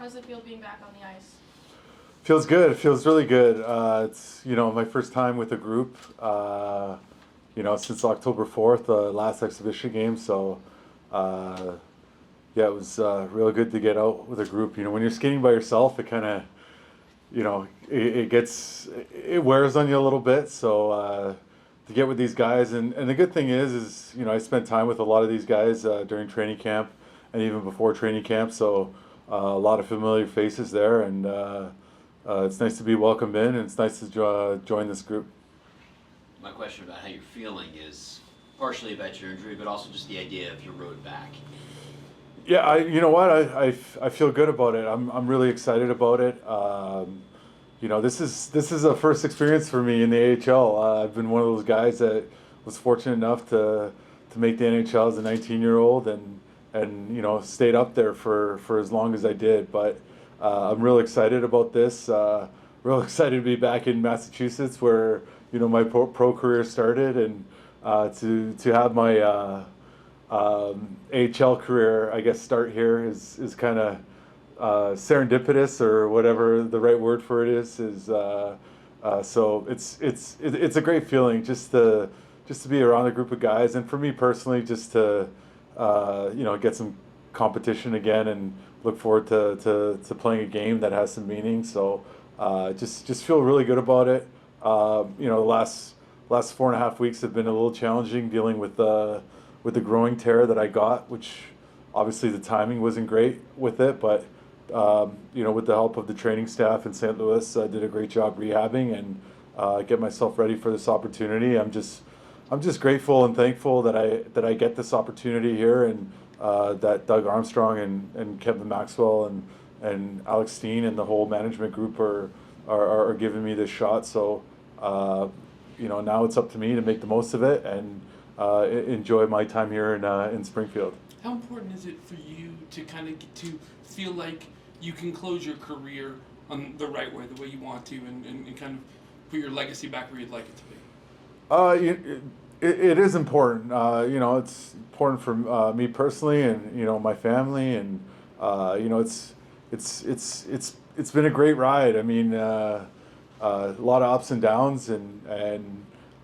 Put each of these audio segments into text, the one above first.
How does it feel being back on the ice? Feels good. It feels really good. It's my first time with a group. Since October 4th, the last exhibition game. So yeah, it was real good to get out with a group. When you're skating by yourself, it kind of it wears on you a little bit. So to get with these guys, and the good thing is I spent time with a lot of these guys during training camp and even before training camp. So a lot of familiar faces there, and it's nice to be welcomed in, and it's nice to join this group. My question about how you're feeling is partially about your injury, but also just the idea of your road back. Yeah, you know what? I feel good about it. I'm really excited about it. This is a first experience for me in the AHL. I've been one of those guys that was fortunate enough to make the NHL as a 19-year-old and stayed up there for as long as I did. But I'm real excited about this. Real excited to be back in Massachusetts where my pro career started, and to have my AHL career, I guess, start here is kind of serendipitous, or whatever the right word for it is. So it's a great feeling just to be around a group of guys, and for me personally, just to get some competition again, and look forward to playing a game that has some meaning. So just feel really good about it. The last 4.5 weeks have been a little challenging, dealing with the growing tear that I got, which obviously the timing wasn't great with it, but with the help of the training staff in St. Louis, I did a great job rehabbing and get myself ready for this opportunity. I'm just grateful and thankful that I get this opportunity here, and that Doug Armstrong and Kevin Maxwell and Alex Steen and the whole management group are giving me this shot. So now it's up to me to make the most of it and enjoy my time here in Springfield. How important is it for you to kind of get to feel like you can close your career on the right way, the way you want to, and kind of put your legacy back where you'd like it to be? It is important. It's important for me personally, and my family, and it's been a great ride. I mean, a lot of ups and downs,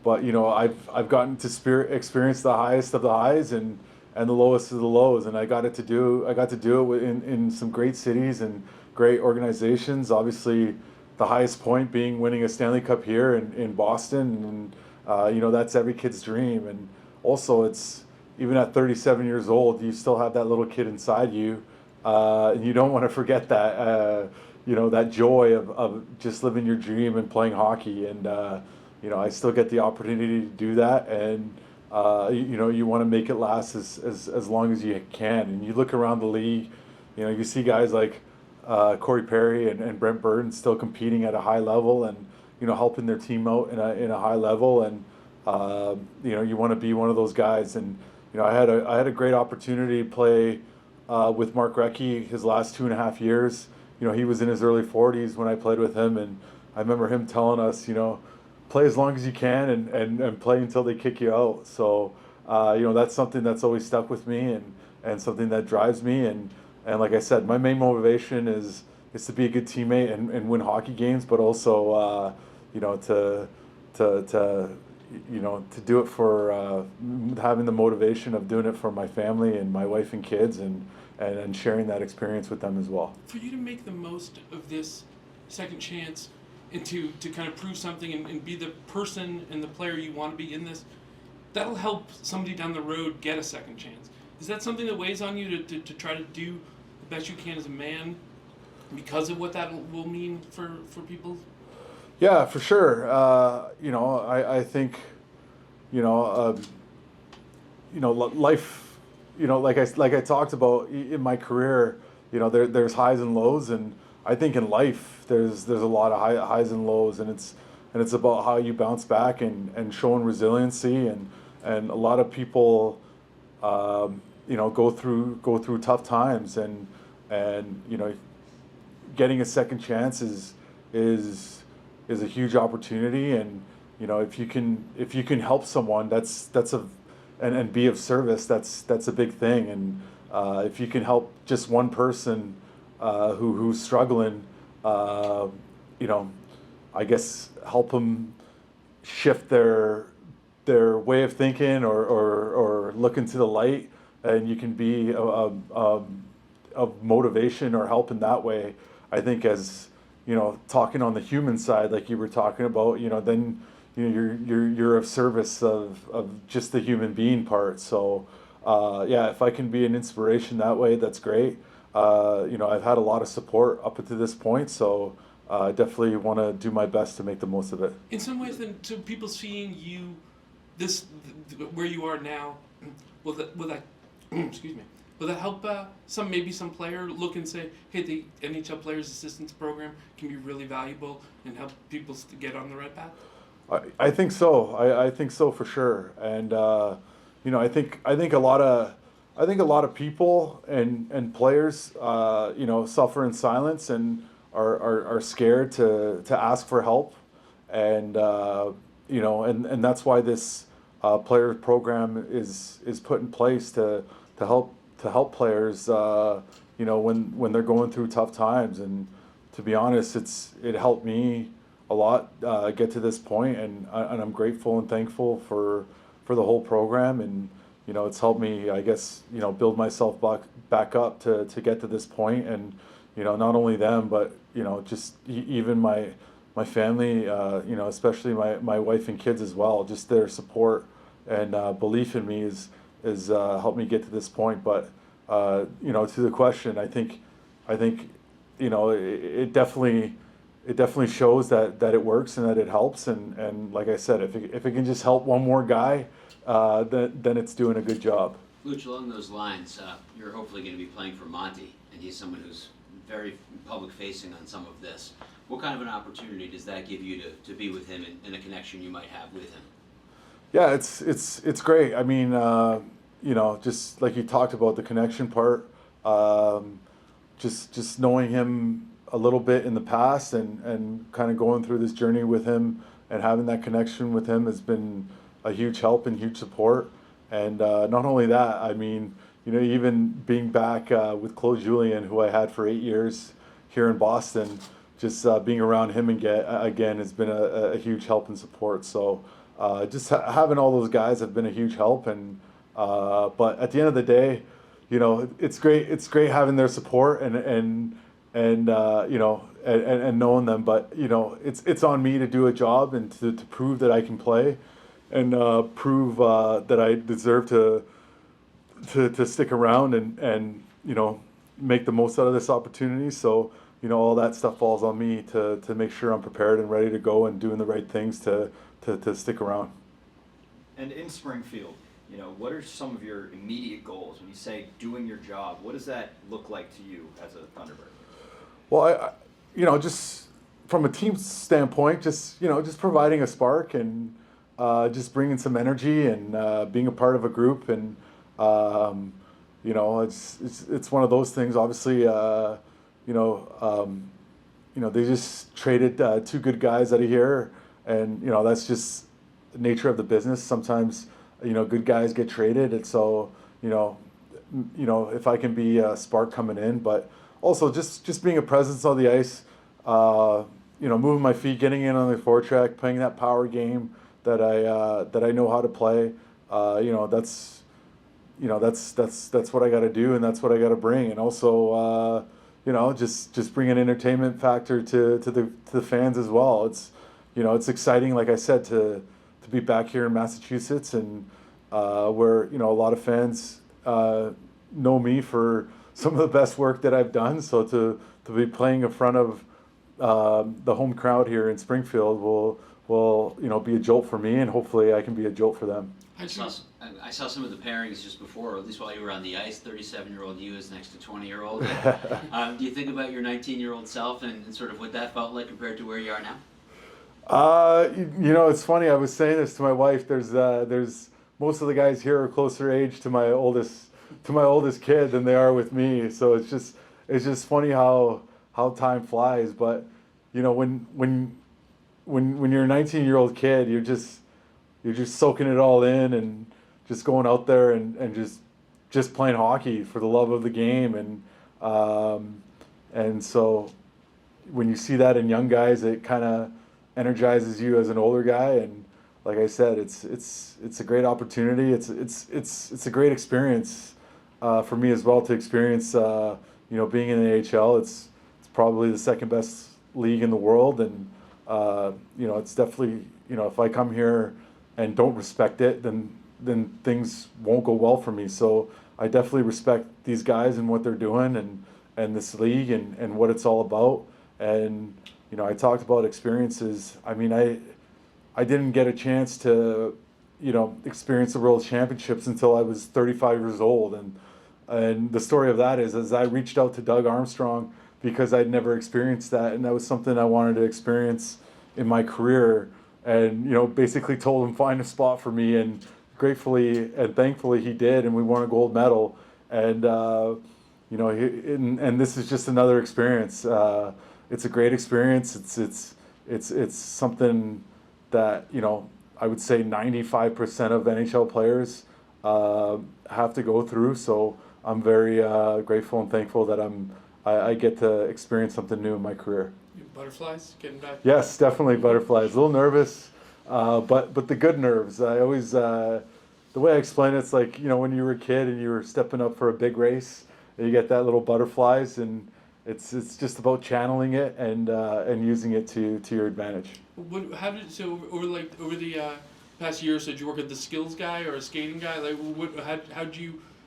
but I've gotten to experience the highest of the highs and the lowest of the lows, and I got to do it in some great cities and great organizations. Obviously, the highest point being winning a Stanley Cup here in Boston, and that's every kid's dream. And also, it's even at 37 years old, you still have that little kid inside you, and you don't want to forget that. That joy of just living your dream and playing hockey, and I still get the opportunity to do that, and you want to make it last as long as you can. And you look around the league, you see guys like Corey Perry and Brent Burton still competing at a high level, and helping their team out in a high level, and you want to be one of those guys. And I had a great opportunity to play with Mark Recchi his last 2.5 years. He was in his early 40s when I played with him, and I remember him telling us, play as long as you can and play until they kick you out. So that's something that's always stuck with me, and something that drives me. And like I said, my main motivation is to be a good teammate and win hockey games, but also to do it for having the motivation of doing it for my family and my wife and kids, and sharing that experience with them as well. For you to make the most of this second chance and to kind of prove something and be the person and the player you want to be in this, that'll help somebody down the road get a second chance. Is that something that weighs on you to try to do the best you can as a man because of what that will mean for people? Yeah, for sure. I think, life, like I talked about in my career, there's highs and lows, and I think in life there's a lot of highs and lows, and it's about how you bounce back and showing resiliency, and a lot of people go through tough times, and getting a second chance is a huge opportunity. And if you can help someone, and be of service, that's a big thing. And if you can help just one person who's struggling, you know, I guess help them shift their way of thinking, or look into the light, and you can be of motivation or help in that way. I think, as you know, talking on the human side, like you were talking about, then you're of service of just the human being part. So yeah, if I can be an inspiration that way, that's great. I've had a lot of support up to this point, so I definitely want to do my best to make the most of it. In some ways, then, to people seeing you, where you are now, will that excuse me, will that help maybe some player look and say, hey, the NHL Players Assistance Program can be really valuable and help people to get on the right path? I think so. I think so for sure. And I think a lot of people and players suffer in silence and are scared to ask for help, and and that's why this player program is put in place to help players when they're going through tough times. And to be honest, it helped me a lot get to this point, and I'm grateful and thankful for the whole program. And it's helped me, I guess, build myself back up to get to this point. And not only them, but just even my family, especially my wife and kids as well. Just their support and belief in me is helped me get to this point. But to the question, I think it definitely shows that it works and that it helps. And like I said, if it can just help one more guy, then it's doing a good job. Luch, along those lines, you're hopefully going to be playing for Monty, and he's someone who's very public facing on some of this. What kind of an opportunity does that give you to be with him and a connection you might have with him? Yeah, it's great. I mean, just like you talked about, the connection part, just knowing him a little bit in the past, and kind of going through this journey with him and having that connection with him has been a huge help and huge support. And not only that, I mean, even being back with Claude Julien, who I had for 8 years here in Boston, just being around him again has been a huge help and support. So just having all those guys have been a huge help. And but at the end of the day, it's great. It's great having their support and knowing them. But it's on me to do a job and to prove that I can play, and prove that I deserve to stick around and make the most out of this opportunity. So all that stuff falls on me to make sure I'm prepared and ready to go and doing the right things to stick around. And in Springfield, what are some of your immediate goals? When you say doing your job, what does that look like to you as a Thunderbird? Well, just from a team standpoint, just providing a spark, and just bringing some energy, and being a part of a group. And it's one of those things. Obviously, they just traded 2 good guys out of here, and that's just the nature of the business. Sometimes good guys get traded, and so if I can be a spark coming in, but also just being a presence on the ice, moving my feet, getting in on the forecheck, playing that power game that I know how to play. That's what I got to do, and that's what I got to bring. And also just bring an entertainment factor to the fans as well. It's exciting, like I said, to be back here in Massachusetts, and where a lot of fans know me for some of the best work that I've done. So to be playing in front of the home crowd here in Springfield will be a jolt for me, and hopefully I can be a jolt for them. I saw some of the pairings just before, or at least while you were on the ice. 37-year-old you is next to 20-year-old. Do you think about your 19-year-old self and sort of what that felt like compared to where you are now? It's funny. I was saying this to my wife. There's most of the guys here are closer age to my oldest kid than they are with me. So it's just funny how time flies. But when you're a 19-year-old kid, you're just soaking it all in, and just going out there and just playing hockey for the love of the game. And And so when you see that in young guys, it kind of energizes you as an older guy. And like I said, it's a great opportunity. It's a great experience for me as well to experience. Being in the AHL, it's probably the second best league in the world, and it's definitely, if I come here and don't respect it, then things won't go well for me. So I definitely respect these guys and what they're doing, and this league and what it's all about. And I talked about experiences. I mean, I didn't get a chance to experience the World Championships until I was 35 years old, and the story of that is I reached out to Doug Armstrong because I'd never experienced that, and that was something I wanted to experience in my career, and basically told him find a spot for me, and gratefully and thankfully he did, and we won a gold medal. And and this is just another experience. It's a great experience. It's something that I would say 95% of NHL players have to go through. So I'm very grateful and thankful that I get to experience something new in my career. Butterflies getting back? Yes, definitely butterflies. A little nervous, but the good nerves. I always the way I explain it's like when you were a kid and you were stepping up for a big race, and you get that little butterflies, and it's just about channeling it and using it to your advantage. Over the past year or so, did you work with the skills guy or a skating guy? Like,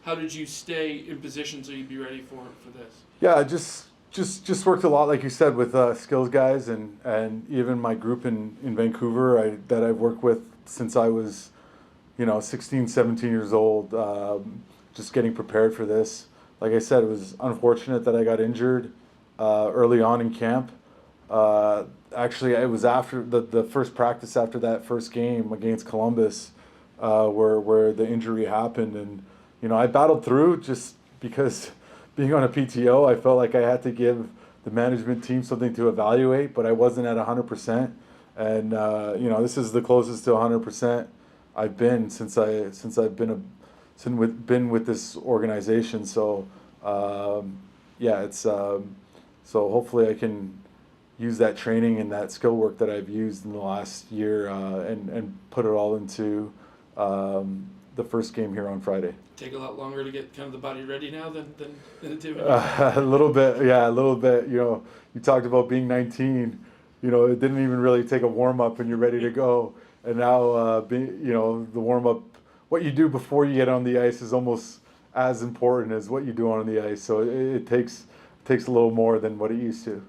how did you stay in position so you'd be ready for this? Yeah, I just worked a lot, like you said, with skills guys, and even my group in Vancouver that I've worked with since I was 16, 17 years old, just getting prepared for this. Like I said, it was unfortunate that I got injured early on in camp. Actually, it was after the first practice after that first game against Columbus where the injury happened. And, I battled through just because being on a PTO, I felt like I had to give the management team something to evaluate, but I wasn't at 100%. And, this is the closest to 100% I've been since I've been with this organization. So so hopefully I can use that training and that skill work that I've used in the last year and put it all into the first game here on Friday. Take a lot longer to get kind of the body ready now than it did. A little bit, yeah, a little bit. You talked about being 19. It didn't even really take a warm up and you're ready to go. And now, the warm up, what you do before you get on the ice is almost as important as what you do on the ice. So it takes a little more than what it used to.